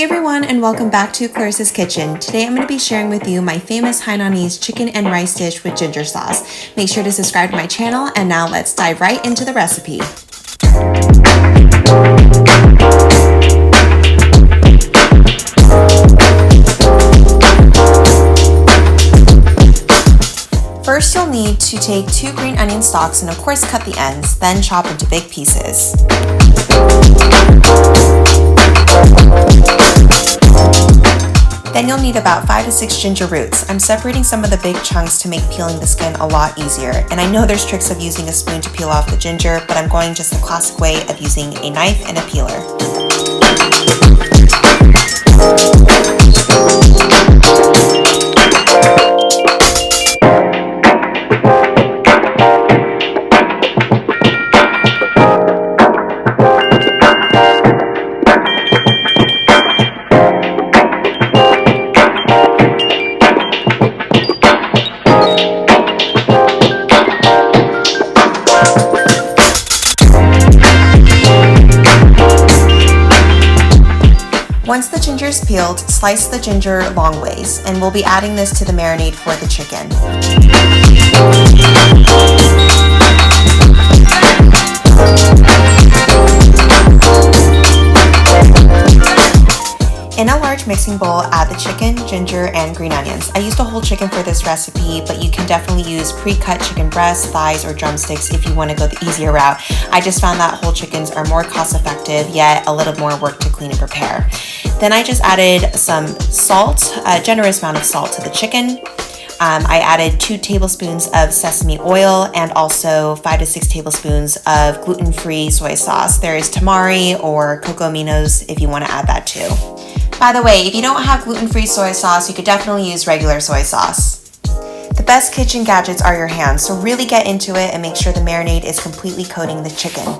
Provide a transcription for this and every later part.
Hey everyone, and welcome back to Clarissa's Kitchen. Today I'm going to be sharing with you my famous Hainanese chicken and rice dish with ginger sauce. Make sure to subscribe to my channel, and now let's dive right into the recipe. First, you'll need to take 2 green onion stalks and of course cut the ends, then chop into big pieces. Then you'll need about 5 to 6 ginger roots. I'm separating some of the big chunks to make peeling the skin a lot easier. And I know there's tricks of using a spoon to peel off the ginger, but I'm going just the classic way of using a knife and a peeler. Once the ginger is peeled, slice the ginger long ways, and we'll be adding this to the marinade for the chicken. In a large mixing bowl, add the chicken, ginger, and green onions. I used a whole chicken for this recipe, but you can definitely use pre-cut chicken breasts, thighs, or drumsticks if you want to go the easier route. I just found that whole chickens are more cost-effective, yet a little more work to clean and prepare. Then I just added some salt, a generous amount of salt to the chicken. I added 2 tablespoons of sesame oil and also 5 to 6 tablespoons of gluten-free soy sauce. There is tamari or cocoa aminos if you want to add that too. By the way, if you don't have gluten-free soy sauce, you could definitely use regular soy sauce. The best kitchen gadgets are your hands, so really get into it and make sure the marinade is completely coating the chicken.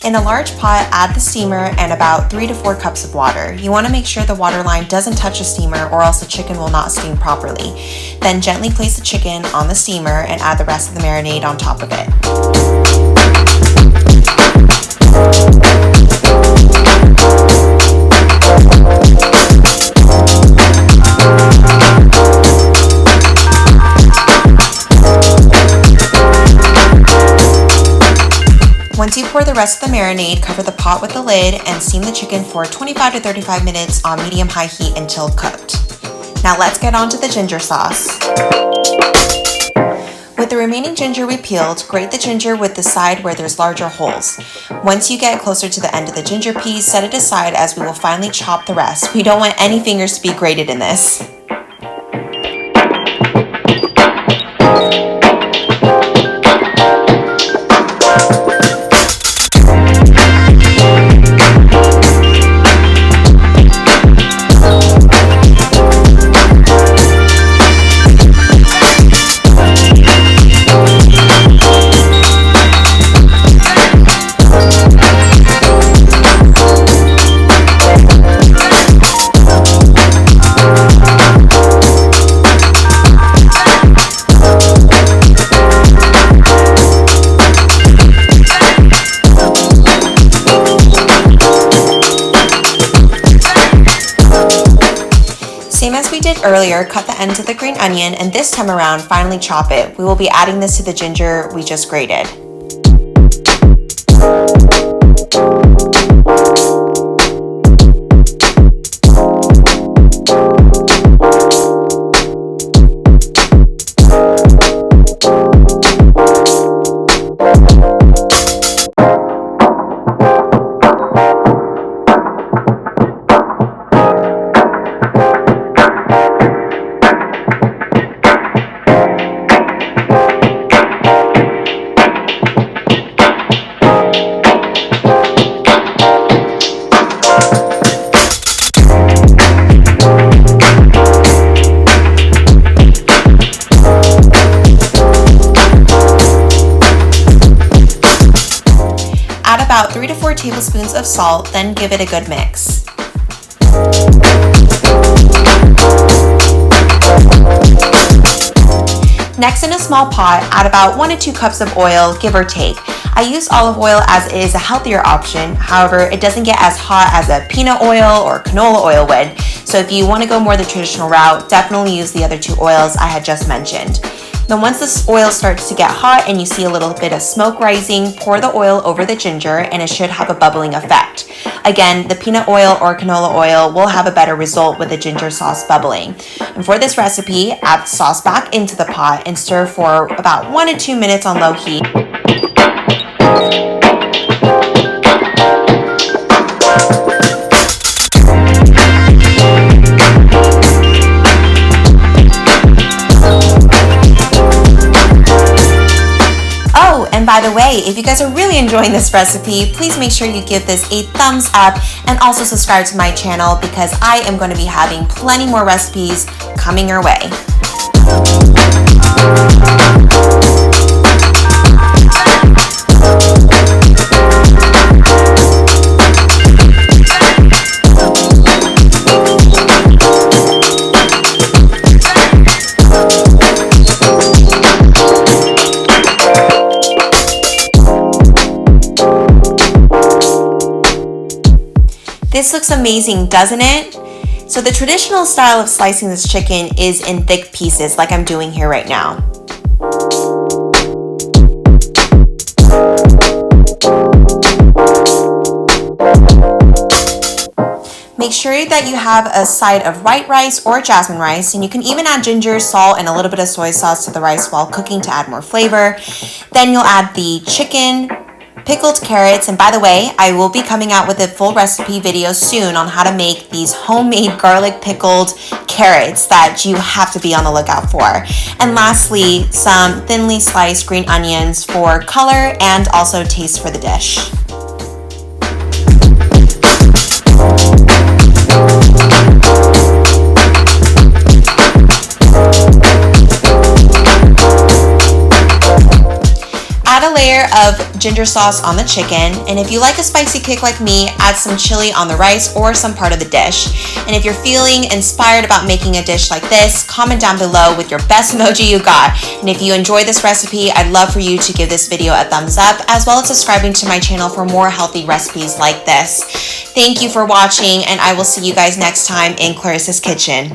In a large pot, add the steamer and about 3 to 4 cups of water. You want to make sure the water line doesn't touch the steamer or else the chicken will not steam properly. Then gently place the chicken on the steamer and add the rest of the marinade on top of it. Once you pour the rest of the marinade, cover the pot with the lid and steam the chicken for 25 to 35 minutes on medium-high heat until cooked. Now let's get on to the ginger sauce. With the remaining ginger we peeled, grate the ginger with the side where there's larger holes. Once you get closer to the end of the ginger piece, set it aside as we will finally chop the rest. We don't want any fingers to be grated in this. Same as we did earlier, cut the ends of the green onion and this time around, finally chop it. We will be adding this to the ginger we just grated. tablespoons of salt, then give it a good mix. Next, in a small pot, add about 1 to 2 cups of oil, give or take. I use olive oil as it is a healthier option. However, it doesn't get as hot as a peanut oil or canola oil would. So if you want to go more the traditional route, definitely use the other 2 oils I had just mentioned. Then once this oil starts to get hot and you see a little bit of smoke rising, pour the oil over the ginger and it should have a bubbling effect. Again, the peanut oil or canola oil will have a better result with the ginger sauce bubbling. And for this recipe, add the sauce back into the pot and stir for about 1 to 2 minutes on low heat. And by the way, if you guys are really enjoying this recipe, please make sure you give this a thumbs up and also subscribe to my channel because I am going to be having plenty more recipes coming your way. This looks amazing, doesn't it? So the traditional style of slicing this chicken is in thick pieces like I'm doing here right now. Make sure that you have a side of white rice or jasmine rice, and you can even add ginger, salt, and a little bit of soy sauce to the rice while cooking to add more flavor. Then you'll add the chicken, pickled carrots, and by the way, I will be coming out with a full recipe video soon on how to make these homemade garlic pickled carrots that you have to be on the lookout for. And lastly, some thinly sliced green onions for color and also taste for the dish. Add a layer of ginger sauce on the chicken, and if you like a spicy kick like me, add some chili on the rice or some part of the dish. And if you're feeling inspired about making a dish like this, comment down below with your best emoji you got. And if you enjoyed this recipe, I'd love for you to give this video a thumbs up, as well as subscribing to my channel for more healthy recipes like this. Thank you for watching, and I will see you guys next time in Clarissa's Kitchen.